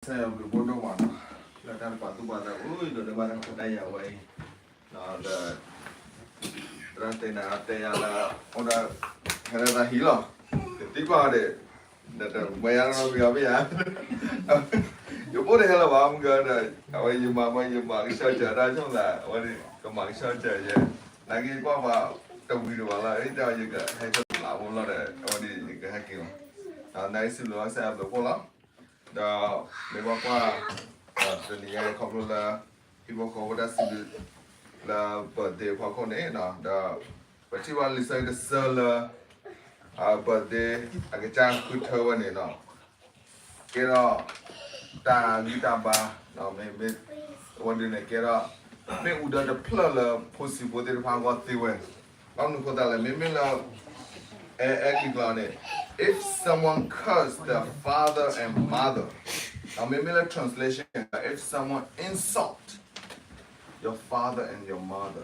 Saya berbodoh mana? Datang patu pada, dah barang kedai awai. Nah, dah rantai na rantai ala, orang kena dah hilang. Tiba ada, dah bayar orang biar biar. Yo boleh lah, bang, ada awai jumpa saja, dah cuma lah, awai kemang saja je. Lagi apa tahu video lah, ini dah juga, hai tu lah, mula dah, awai juga hacking. Nah, nice lu saya berbola. The the near couple people call us the birthday for Conena, the particularly say the seller birthday, I get chance to tell one in all. Get up, down, get up, no, maybe one didn't get up. Maybe would the plural pussy put it upon what they were. I'm going to put that maybe now. If someone cursed their father and mother, or maybe the translation, if someone insult your father and your mother,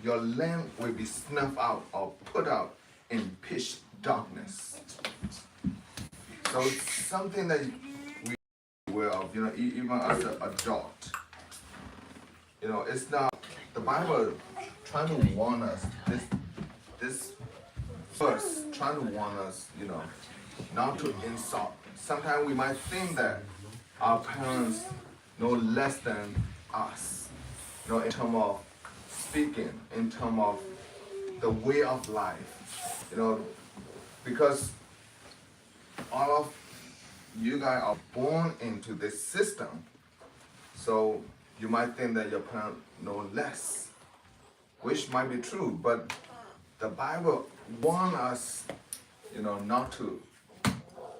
your lamp will be snuffed out or put out in pitch darkness. So it's something that we are aware of, even as an adult. It's not, the Bible trying to warn us, this verse trying to warn us, not to insult. Sometimes we might think that our parents know less than us, in terms of speaking, in terms of the way of life, because all of you guys are born into this system, so you might think that your parents know less, which might be true, but the Bible warns us, not to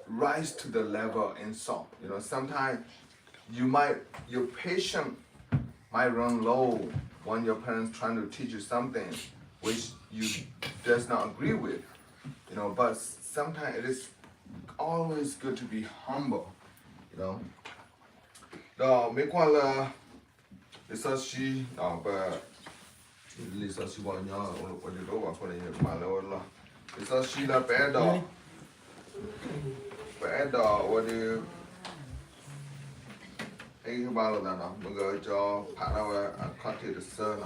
rise to the level of insult. Sometimes your patience might run low when your parents trying to teach you something which you does not agree with. But sometimes it is always good to be humble. The make one research, but Lisa Sibanya or the dog for the Malola. It's a Sheila Bedo. Bedo, what do you think about that? Mugo jaw, Panawa, and Conti the son.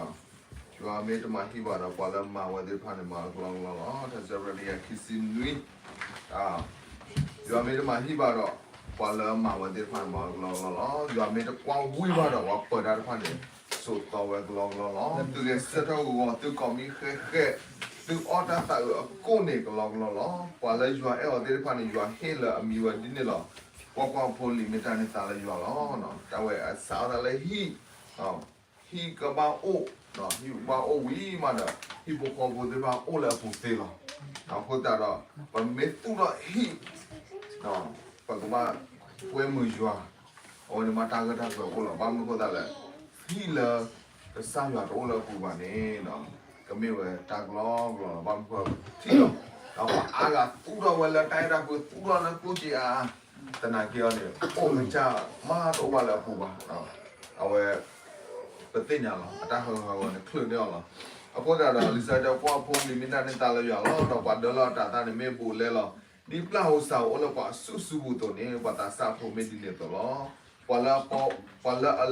You are made to my Hiba, the Palama, where they Panama, long, that's already a kissing me. You are made to my Hiba, Palama, where they Panama, long, you are made to one Weaver or put out upon it. So tao long từ cái sơ thâu từ có mi khé từ ở đó tại ở cô này cái long qua lấy vừa ở đây phải vừa hết là mi vừa đi nữa qua poli mi ta này ta lấy vừa nó tao vậy sao ta lấy hi cái bao ô hi bao ô vi mà đó hi bộ có bộ đấy bao ô là bộ tê lo phụ ta đó và mấy tu đó hi và cái mà quên mười vừa ôi mà ta cái ô là bao nhiêu cô ta là hi là cái sao giờ ô là phụ bà này cái miêu về tag lo bao nhiêu thì đó aga tu đó là tay ra phụ tu đó là phụ chị tên này kia này ô mình cha mà tu bà là phụ bà về cái tên nhà là ta hơn này khơi nữa là có ra là lý do cho qua phong đi mình ta nên ta là giờ lo đầu bắt đó là ta này mấy bù lên là đi plau sao ô là quả su bù tổ này quả ta sao phong mấy đi lên tổ lo quả là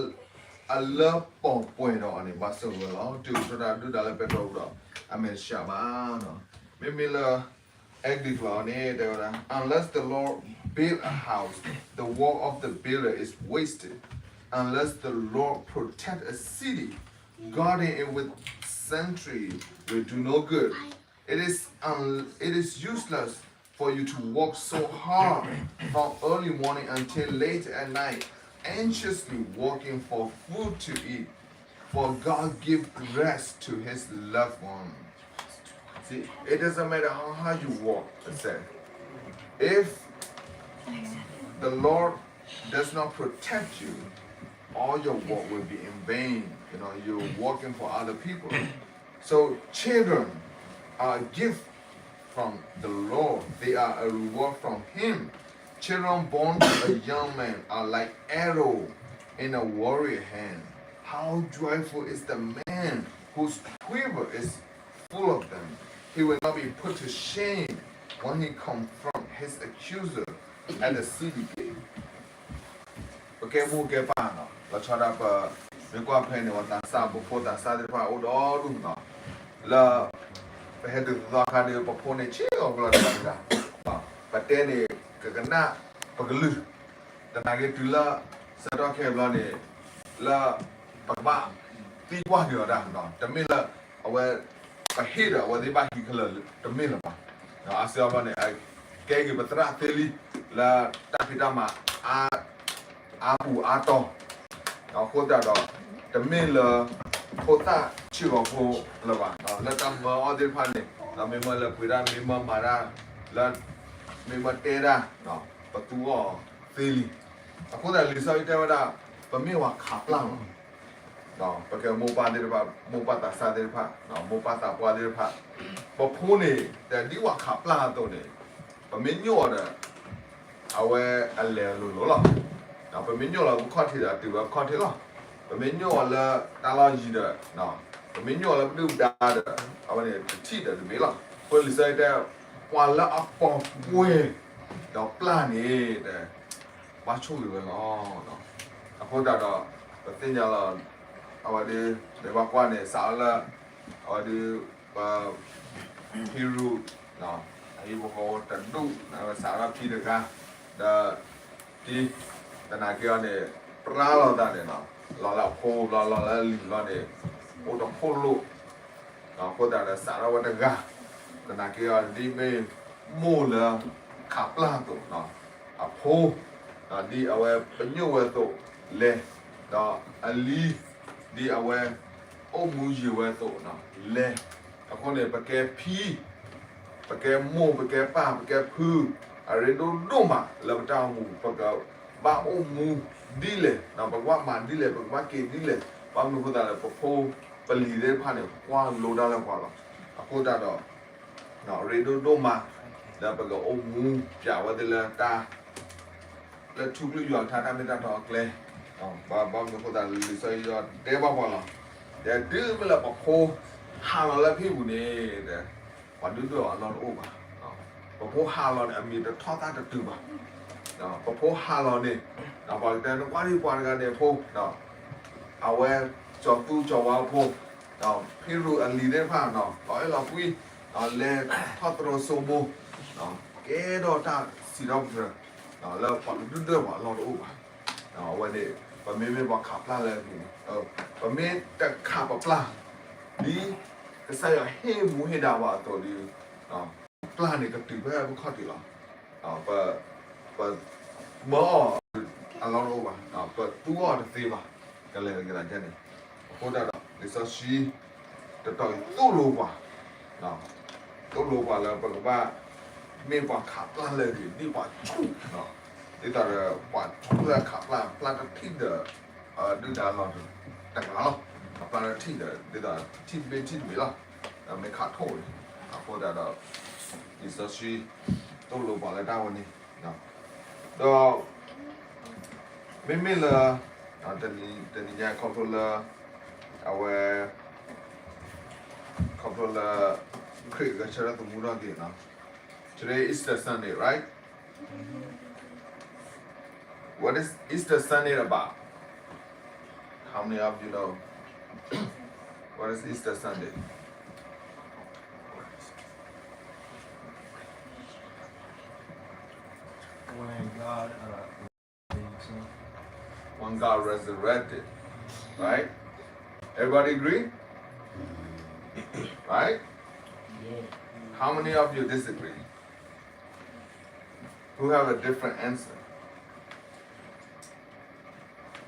Allah point on it, but so well, do that better. I mean, Shabana. Maybe the unless the Lord build a house, the work of the builder is wasted. Unless the Lord protect a city, guarding it with sentry will do no good. It is useless for you to work so hard from early morning until late at night, anxiously working for food to eat, for God gives rest to his loved one. See, it doesn't matter how hard you work, it said. If the Lord does not protect you, all your work will be in vain. You're working for other people. So children are a gift from the Lord. They are a reward from him. Children born to a young man are like arrow in a warrior hand. How joyful is the man whose quiver is full of them. He will not be put to shame when he confronts his accuser at the city gate. cái mua cái bàn nó là cho đáp mấy qua phê này mà sao bộ phô ta sao thì phải ô đó đúng nó là phải hết được do khai được bộ phô này chứ không là được cả và tên này cái nạ và cái lưแต่นายก็คือละสะดอกแค่ละเนี่ยละปากบ้าตีกว่าเดียวได้หรอแต่ไม่ละเอาไว้ไปเฮ็ดเอาไว้ที่บ้านกินกันเลยแต่ไม่ละป่ะเนาะอาเซียนเนี่ยไอ้แกก็เป็นตระเตลีละตัดพิดามาอาปูอาตอเนาะโคตรดอกแต่ไม่ละโคตรชื่อของโคละป่ะเนาะแล้วตามมาออเดอร์พันเนี่ยเราไม่มาละพิดาไม่มาได้แล้วไม่มาเตะได้เนาะประตูอ๋อเตลีအခုတည်းလီဆိုတဲ့ဝဒပမေဝခပ်လောင်းနော်ပကမောပါတဲ့ပါမောပါတာစားတဲ့ဖာနော်မောပါတာပွားတဲ့ဖာပဖိုးနေတဲ့ဒီဝခပ်လာတော့နေပမေညောတဲ့အဝဲအလဲလို့လားနော်ပမေညောလာခေါ်ထီတာတူခေါ်ထီလားပမေညောလာတာလာကြီးတဲ့နော်ပမေညောလာပြုတ်တာတဲ့အဝဲထိတယ်ဒီလားပလီဆိုတဲ့ပွာလာအပေါဝဲတော့ပလာနေတဲ့ဘာချိုးလို့နော်အခုတော့တင်ကြလာအဝဒီဒီဘကွာနေစားလာအဝဒီဟီရူနော်အဲဒီဘောတန်ဒူနော်စားရပြီတကားဒါဒီတနာကျော်နေပရာလာတယ်နော်လာဖိုးလာလီလာနေဟိုတော့ဖိုးလို့နော်ခုတော့စားရဝတကားတနာကျော်ဒီမေမိုးလာခပ်လာတော့နော်အဖိုးဒီအဝဲပညဝဲတော့လဲတော့အလီဒီအဝဲအုံမူရွဲတော့နော်လဲအခုနေပကဲဖီပကဲမိုးပကဲပါပကဲဖူအရင်တို့မှာလဘတောင်းမူပကဘာအုံမူဒီလေနော်ပကဝမန်ဒီလေပကဝကေဒီလေဘာမလို့ဒါလဲပဖိုးပလီတဲ့ဖာနေကွာလိုဒါလဲကွာလားအခုတော့နော်ရေတို့မှာဒါပကအုံမူပြဝတယ်လာတာแล้วทุกเรื่องท่าไม่ได้ต่อเลยบ้ามันก็แต่ลิซ่ายอดเดี๋ยวบ้าพอละเดี๋ยวดื้อไม่ละปะโคหาเราแล้วพี่บุญเนี่ยเดี๋ยววันดื้อเราโอ้บ้าปะโคหาเราเนี่ยมีแต่ทอดตาจะตื่นบ้าปะโคหาเราเนี่ยบอกแต่ต้องว่าที่กวนกันเนี่ยพวกเอาไว้จอดตู้จอดวางพวกพี่รู้อันลีได้ผ่านบอกให้เราคุยเล่ทอดตัวโซโมเกดอตาสีดำเถอะแล้วพอดื้อๆว่าเราดูป่ะวันนี้ปะเมย์ไม่บอกขับปลาเลยปะเมย์จะขับปลาดีก็ใส่ให้หมูให้ดาวตัวดีปลาเนี่ยก็ตื่นไปแล้วก็ข้อตีหรอปะเมื่อเราดูป่ะปะตัวจะตีป่ะกันเลยกันแค่นี้โคตรดิซาชีจะต่อยตู้รูป่ะตู้รูป่ะแล้วปะว่าไม่บอกขับปลาเลยดีกว่าชุบเนาะนี่แต่ว่าชุบแล้วขับปลาจะทิ้งเด้ดูดาเราแต่งงานเราปลาจะทิ้งเด้ดูดาทิ้งเป็นทิ้งไม่ละไม่ขาดโทษเพราะแต่ดิสชีต้องรู้บอกอะไรได้วันนี้เนาะก็ไม่เลยแต่นี่ยังคอนโทรลเลอร์เอาไว้คอนโทรลเลอร์คลิกก็ใช้ตัวมูลนิธิเนาะToday is Easter Sunday, right? What is Easter Sunday about? How many of you know? What is Easter Sunday? When God resurrected, right? Everybody agree? Right? How many of you disagree? Who have a different answer?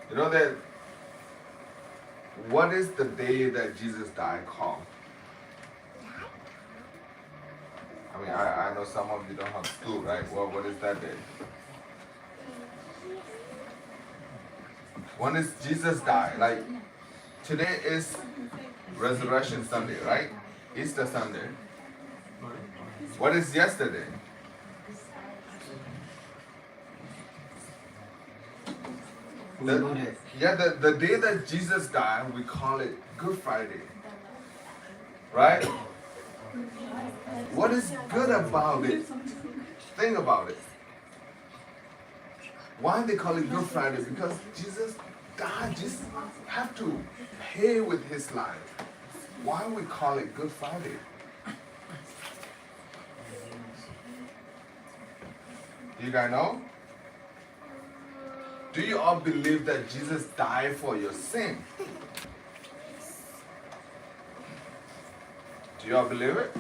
You know that what is the day that Jesus died called? I mean, I know some of you don't have school, right? Well, what is that day? When is Jesus died? Like, today is Resurrection Sunday, right? Easter Sunday. What is yesterday? The day that Jesus died, we call it Good Friday. Right? What is good about it? Think about it. Why they call it Good Friday? Because Jesus died. Jesus have to pay with his life. Why we call it Good Friday? Do you guys know? Do you all believe that Jesus died for your sin? Do you all believe it?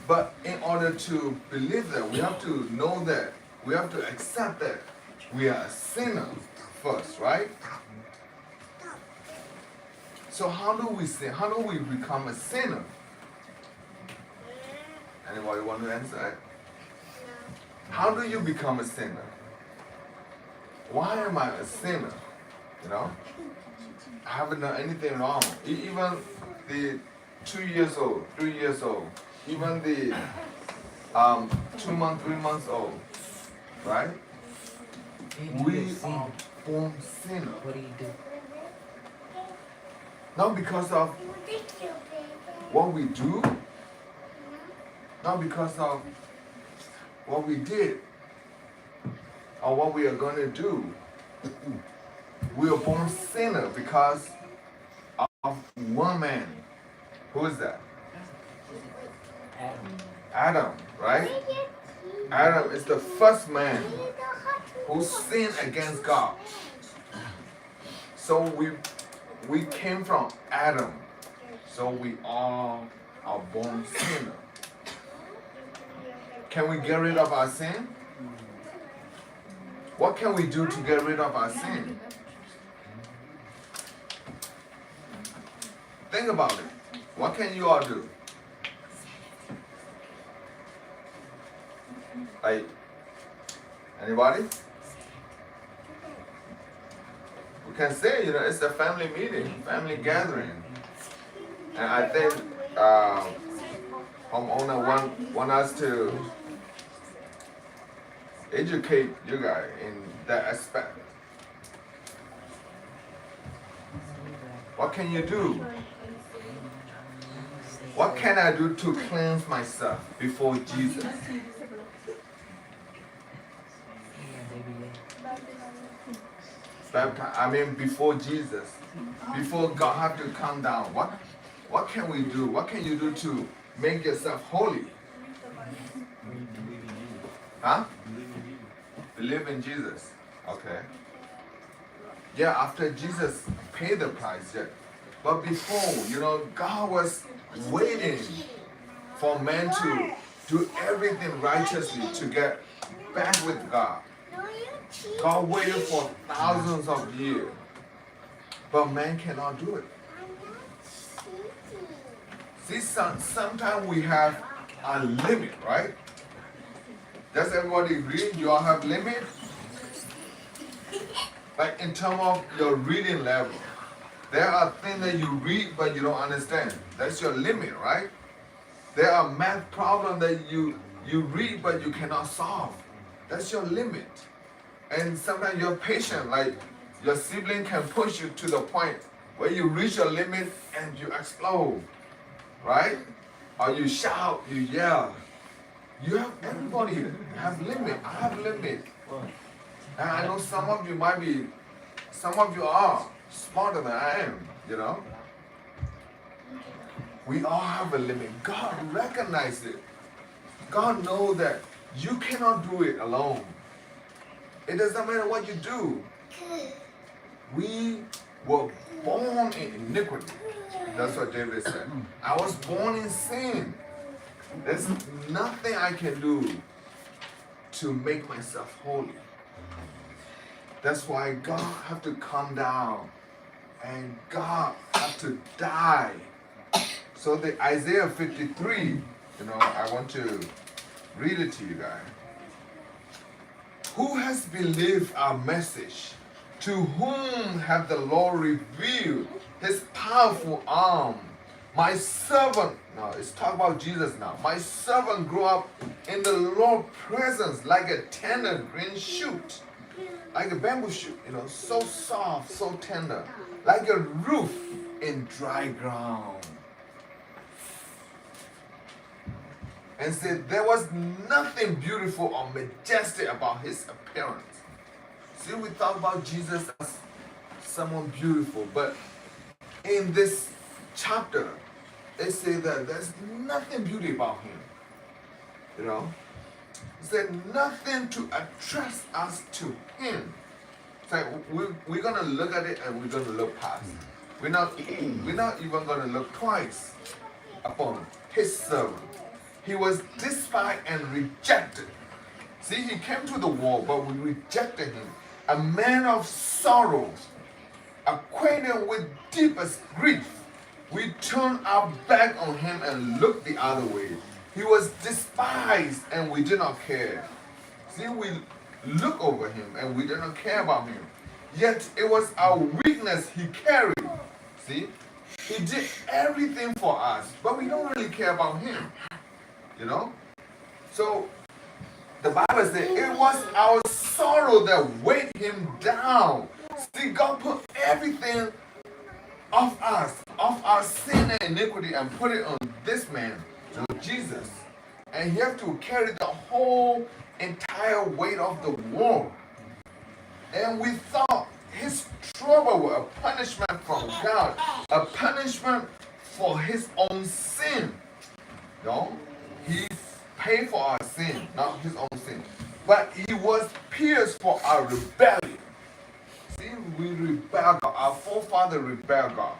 But in order to believe that, we have to know that, we have to accept that we are a sinner first, right? So how do we sin? How do we become a sinner? Anybody want to answer that? How do you become a sinner? Why am I a sinner? You know? I haven't done anything wrong. Even the 2 years old, 3 years old, even the 2 months, 3 months old, right? We are born sinners. What do you do? Not because of what we do, not because of what we did or what we are going to do. We are born sinner because of one man. Who is that? Adam, right? Adam is the first man who sinned against God. So we came from Adam. So we all are born sinner. Can we get rid of our sin? What can we do to get rid of our sin? Think about it. What can you all do? Like, anybody? We can say, it's a family meeting, family gathering. And I think homeowner want us to educate you guys in that aspect. What can you do? What can I do to cleanse myself before Jesus? Before Jesus. Before God have to come down. What can we do? What can you do to make yourself holy? Huh? Believe in Jesus. Okay. Yeah, after Jesus paid the price, yeah. But before, God was waiting for man to do everything righteously to get back with God. God waited for thousands of years. But man cannot do it. See, sometimes we have a limit, right? Does everybody agree? You all have limit? Like in terms of your reading level. There are things that you read but you don't understand. That's your limit, right? There are math problems that you read but you cannot solve. That's your limit. And sometimes you're patient, like your sibling can push you to the point where you reach your limit and you explode, right? Or you shout, you yell. Everybody have limit. I have limit. And I know some of you are smarter than I am, We all have a limit. God recognizes it. God knows that you cannot do it alone. It doesn't matter what you do. We were born in iniquity. That's what David said. I was born in sin. There's nothing I can do to make myself holy. That's why God have to come down and God have to die. So the Isaiah 53, I want to read it to you guys. Who has believed our message? To whom have the Lord revealed his powerful arm? My servant, now it's talking about Jesus now. My servant grew up in the Lord's presence like a tender green shoot, like a bamboo shoot, so soft, so tender, like a roof in dry ground. and said there was nothing beautiful or majestic about his appearance. See, we talk about Jesus as someone beautiful, but in this chapter, they say that there's nothing beauty about him. You know? He said nothing to attract us to him. So we're going to look at it and we're going to look past. We're not even going to look twice upon his servant. He was despised and rejected. See, he came to the world, but we rejected him. A man of sorrows, acquainted with deepest grief. We turned our back on him and looked the other way. He was despised and we did not care. See, we look over him and we did not care about him. Yet it was our weakness he carried. See, he did everything for us, but we don't really care about him. You know? So the Bible says it was our sorrow that weighed him down. See, God put everything of us, of our sin and iniquity, and put it on this man, Jesus. And he had to carry the whole entire weight of the world. And we thought his trouble was a punishment from God, a punishment for his own sin. You know? He paid for our sin, not his own sin. But he was pierced for our rebellion. See, we rebel God. Our forefather rebelled God.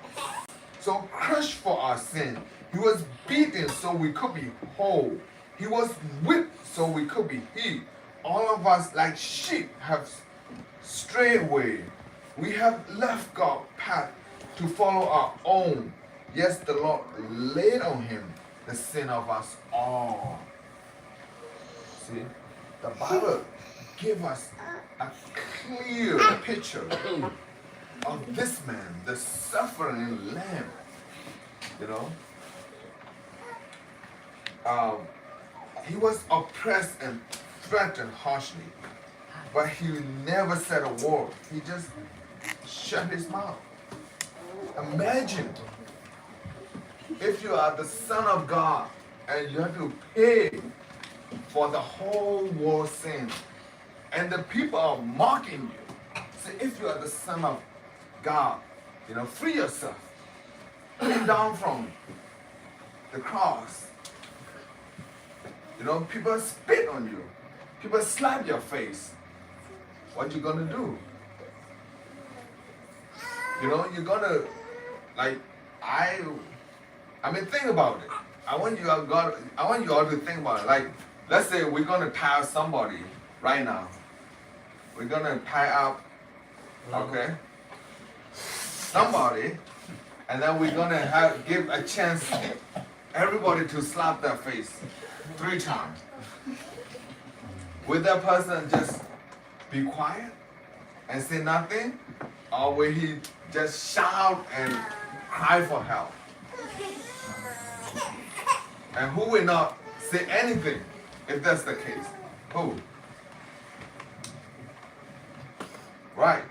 So crushed for our sin. He was beaten so we could be whole. He was whipped so we could be healed. All of us, like sheep, have strayed away. We have left God's path to follow our own. Yes, the Lord laid on him the sin of us all. See, the Bible gives us a clear picture of this man, the suffering lamb. You know, he was oppressed and threatened harshly, but he never said a word. He just shut his mouth. Imagine if you are the Son of God and you have to pay for the whole world's sin, and the people are mocking you. See, if you are the Son of God, you know, free yourself. Come down from the cross. You know, people spit on you. People slap your face. What you gonna do? You know, you're gonna, like, I mean, think about it. I want you all to think about it. Like, let's say we're gonna tie up somebody right now. We're gonna tie up, okay, somebody, and then we're gonna give a chance everybody to slap their face 3 times. Will that person just be quiet and say nothing, or will he just shout and cry for help? And who will not say anything if that's the case? Who? Right.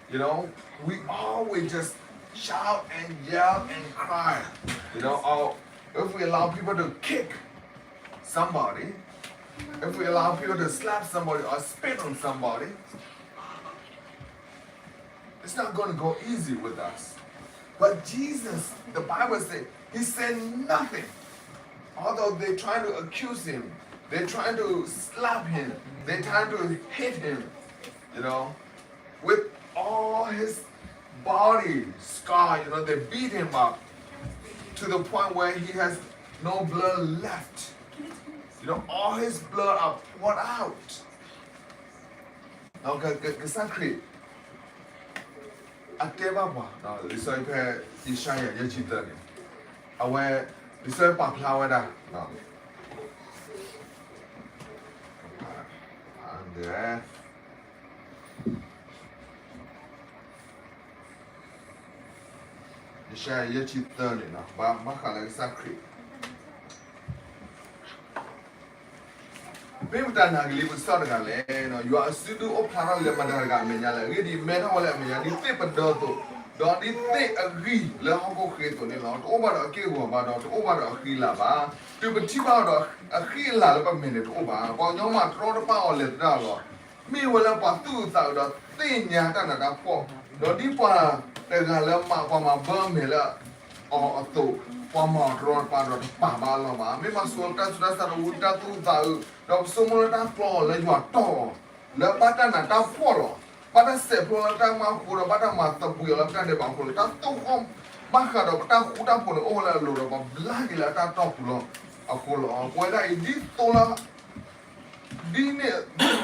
You know, we always just shout and yell and cry. You know, or if we allow people to kick somebody, if we allow people to slap somebody or spit on somebody, it's not going to go easy with us. But Jesus, the Bible says, he said nothing. Although they're trying to accuse him, they're trying to slap him, they're trying to hit him, you know, with all his body scar, you know, they beat him up to the point where he has no blood left. You know, all his blood are poured out. Now, exactly. Ateba, now, this is a Ishaya, Yachitani. Aware, this is a Paplawada. No. And there. Ishaya, Yachitani, now, but Makala is sacred. People that are living Southern, you are still do Opara Lemadaraga, really men, all that me, and you flip a door. Don't they agree? Let how go create on it. Over the okay, over the agree lava. To be cheap out of agree lava minute over. While your man throw the power let down. Me will have a 2,000 thing yatan at that point. Don't deeper the galama from a bum or a two. From a drawn part of Pama. Me must work as a wood that 2,000. The summer that fall like you are tall. The button at that follow. Pada sepuluh orang mampu, pada mata buaya orang ada mampu. Tak tahu om, maka dah tak kuda pun orang lalu dah belah gila tak tahu pun. Aku lah, aku ada ini tola, ini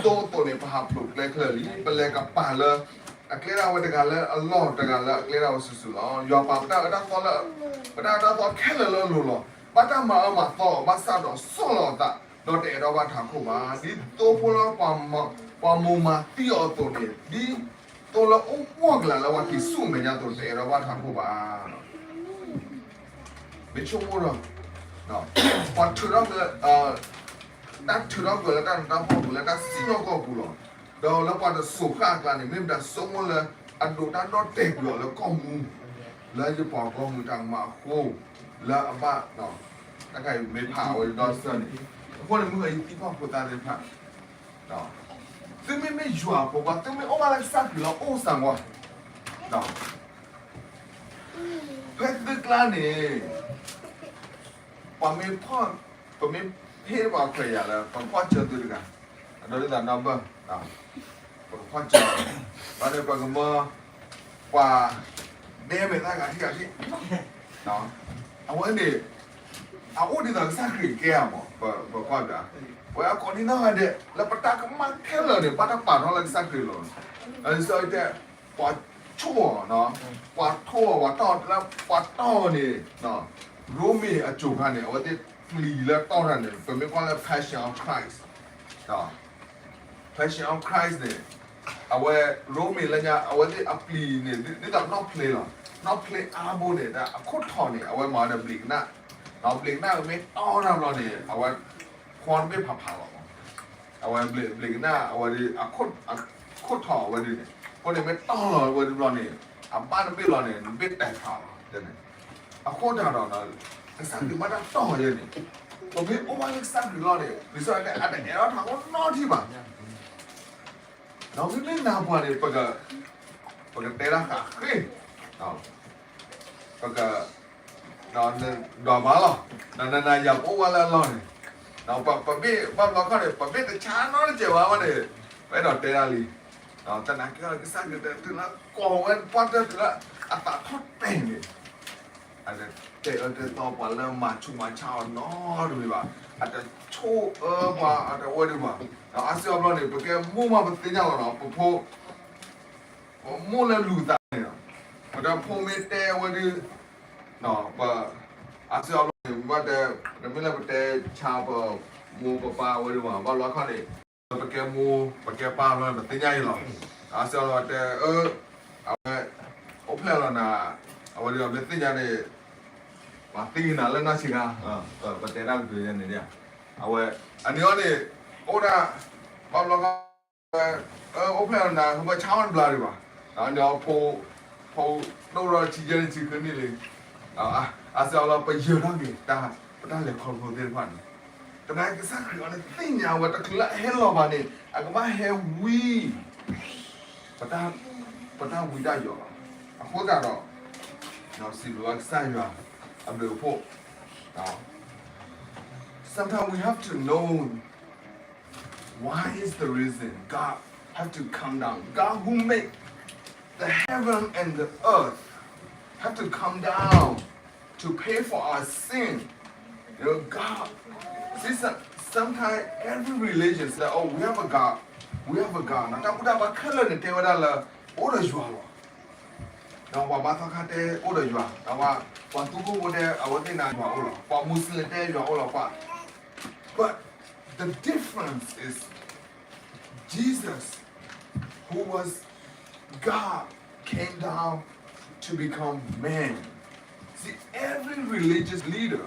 do to ni paham tu, clearly, pelak apa lah. Akhirnya awak dengar Allah dengar, akhirnya awak susul. Ya apa ada tola, ada tola kelah lalu lah. Pada mata masa dah solo tak, dah ada awak takut mah. Itu pun apa Pamumati atau ni di tolak uang lah lawat isu menjatuh terawat aku bah. Macam mana? Nah, patutlah tak curang gula tak nampak gula tak sino kau gula. Dah lepas dah suka kan ni, memang dah semua lah adu tak nak tek gula lah kamu. Lah je pak kamu tang makhu. Lah apa? Nah, tak kaya mepah awal dosa ni. Kau ni mungkin itu apa putar ni pak. Nah. Tu me jua pokok tu me orang lagi sakit lah sang wah, dah. Petik lah ni, pemil hebat kaya lah, pempat jatuh juga. Ada dah nama, dah. Pempat jatuh, mana pemil, dia minta kasih, dah. Awak ni dah sakit kaya mo, pempat dah. Wah, kau ni nak ada, lepas tak makan lah ni, pada panon lagi sakit loh. So itu, buat chua, no, buat tua, buat tau, lah, buat tau ni, no, Rumi acukan ni, awak tu beli lah tau ni, pemimpin lah Passion of Christ, no, Passion of Christ ni, awak Rumi lah nya, awak tu beli ni, ni tak nak play lah, nak play abu ni, dah, aku tahu ni, awak mana beli nak, nak beli nak, me tau lah ni, awakคนไม่ผ่าผ่าหรอกเอาไว้เบลกหน้าเอาไว้ดิโคตรถ่อไว้ดิเนี่ยคนนี้ไม่ต้องหรอกไว้ดิรอเนี่ยบ้านไม่รอเนี่ยไม่แต่ผ่าหรอกเดี๋ยวนี้เอาโคตรด่าเรานะสั่งถึงมาตั้งต่อเดี๋ยวนี้ผมไม่โอ้ยสั่งถึงรอเนี่ยหรือส่วนเนี่ยอะไรเนี่ยเราถามว่านอนที่บ้านเราไม่เล่นน้ำบัวเนี่ยปกติเตะละค่ะเฮ้ยปกตินอนดอกมาหรอนานๆอย่าโอ้วันละรอเนี่ยเราปะเบี้ยบ้านเราเขาเนี่ยปะเบี้ยแต่ช้าน้อยเจ้าวันเนี่ยไปดอกเตะลีแต่นักก็สร้างกันถึงละกองกันปั้นถึงละอัตราทอดเต็งเนี่ยอาจจะเตะต่อไปแล้วมาชุมาเช้าน้อดูดีว่าอาจจะโชว์ว่าอาจจะว่าดีว่าอาเซียนเราเนี่ยเพราะแกมู่มาเป็นตีนเราเนาะพวกมู่แล้วลู่ตาเนี่ยอาจจะพวกเมตเตว่าดีเนาะว่าอาเซียนว่าแต่ไม่เล่นแต่ชาวมูป้าวันนี้ว่าบ้านเราเขาเนี่ยปากแกมูปากแกป้าเราแบบตีใหญ่หรอกอาเซียนเราแต่เอาไปโอเพลเราน่ะเอาวันนี้เราเป็นตีใหญ่เนี่ยมาตีน่ะเล่นน่าชิงอ่ะประเทศนั้นคือยังไงเนี่ยเอาไว้อันนี้เนี่ยโอ้น่ะบ้านเราเขาโอเพลเราน่ะเขาไปเช้าวันปลาดีกว่าอันนี้เอาพอเราชี้เจนชี้ขึ้นนี่เลยอาเซียนเราไปเยอะแล้วนี่แต่เลยคนคนเดียวพันแต่นายก็สักคืออะไรติ่งยาวแต่คือละเฮลเราบ้านนี่อาก็มาเฮวีปะตาวีได้อยู่อ่ะโคตรด่าเราสิเราใส่อยู่อ่ะเดี๋ยวพวกsometimes we have to know why is the reason God have to come down. God who made the heaven and the earth have to come down to pay for our sin. You know, God. See, sometimes every religion says, "Oh, we have a God. We have a God." Now, kita buat kalau ni tewa dah order jual. Now, buat thakar te order jual. Now, buat tuku order awak te nak jual order. Buat Muslim te jual order buat. But the difference is Jesus, who was God, came down to become man. See, every religious leader,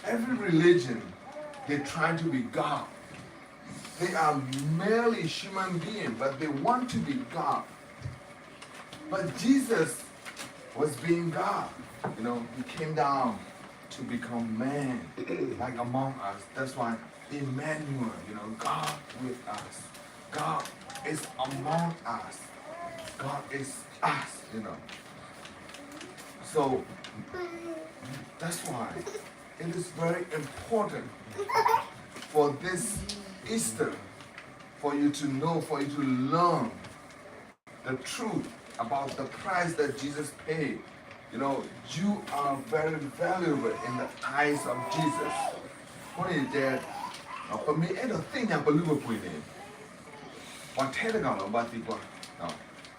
every religion, they try to be God. They are merely human beings, but they want to be God. But Jesus was being God. You know, he came down to become man, like among us. That's why Emmanuel, you know, God with us. God is among us. God is us, you know. So, that's why it is very important for this Easter, for you to know, for you to learn the truth about the price that Jesus paid. You know, you are very valuable in the eyes of Jesus. What is that? For me, I don't think I'm believable in it. What tell you about it?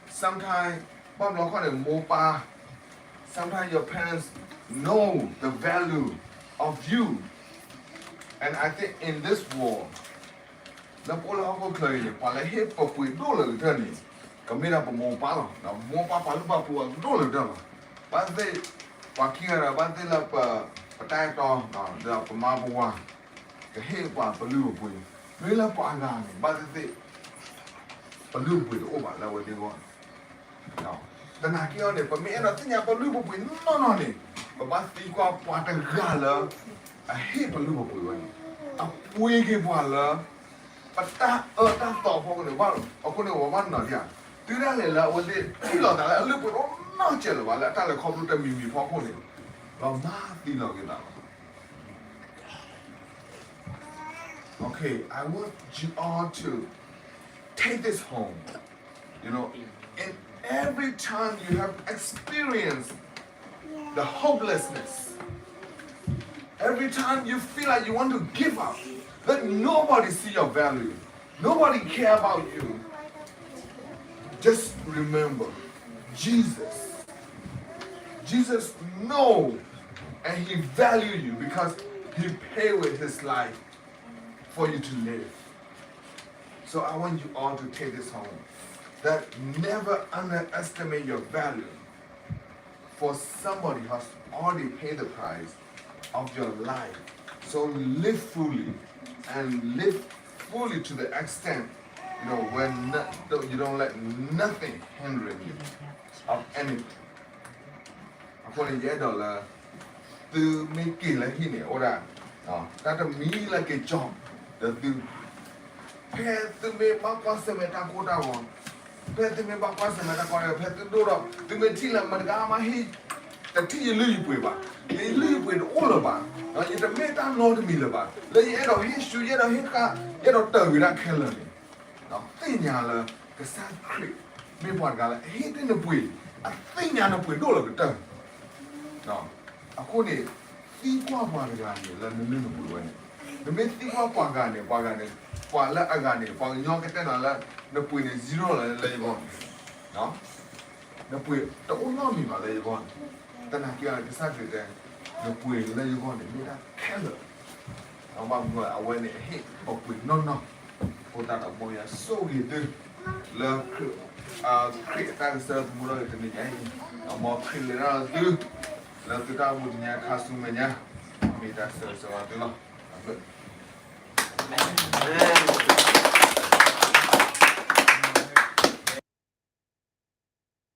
Sometimes, sometimes your parents know the value of you. And I think in this world, the people who are playing, while I hate for we don't learn it. Come in up a more palo, now more papa, don't learn. But they, Wakira, but they love a tight on the Mabua, the hate one for Liverpool. We love Pangani, but they pollute with over that what they want. No. The Nakione, for me, and I think I pollute with none on it. But what they call what a gala, I hate Liverpool. A wiggy walla, but that thought for the one, or put over one not yet. Do that when they feel on that little not jello, while I tell a computer me for pony. Well, nothing long enough. Okay, I want you all to take this home. You know, and every time you have experienced the hopelessness, every time you feel like you want to give up, that nobody see your value, nobody care about you, just remember, Jesus knows and he value you because he paid with his life for you to live. So I want you all to take this home. That never underestimate your value for somebody who has already paid the price of your life. So live fully and live fully to the extent, you know, when you don't let nothing hinder you of anything. According to $1, từ mấy kỳ là khi này ô đà, ta đã mỹ là cái job, từ phe từ mấy bác quan xem người ta cố đào, phe từ mấy bác quan xem người ta coi phe từ đâu đó, từ mấy chỉ là mình đã mà hi,แต่ที่ยืนลืมไปบ้างยืนลืมไปโอ้ละบ้างยืนแต่ไม่ตามโน้ตมีละบ้างเลยยันเราเห็นชูยันเราเห็นก้ายันเราเติมวิรักแค่เลยตีนยาเลยก็สร้างคลิปไม่พอกันเลยเฮ้ยตีนปุยตีนยาหนุ่ปุยโดนเลยก็เติมอะคนนี้ตีกว่าปานกันเนี่ยแล้วนึกปุยวันนี้แต่ไม่ตีกว่าปานกันเนี่ยปานละอาการเนี่ยปานย้อนกันแต่นั่นละนึกปุยเนี่ย0เลยยังก่อนนึกปุยแต่โอ้น้ามีมาเลยยังก่อนแต่นักเกี่ยวกับสร้างเรื่องนึกปุยเลยยังก่อนเนี่ยไม่ได้แค่เลยเอาบางคนเอาไว้เนี่ยเฮ้ยเอาปุยนอนโอ้ตาตาโมยโซ่กี่ตึ้งแล้วครีตาเซอร์มูลเลยตัวนี้ไงเอามาพิลล์แล้วตึ้งแล้วตัวตาบุญเนี่ยข้าสุเมียมีตาเซอร์สวัสดีเนาะ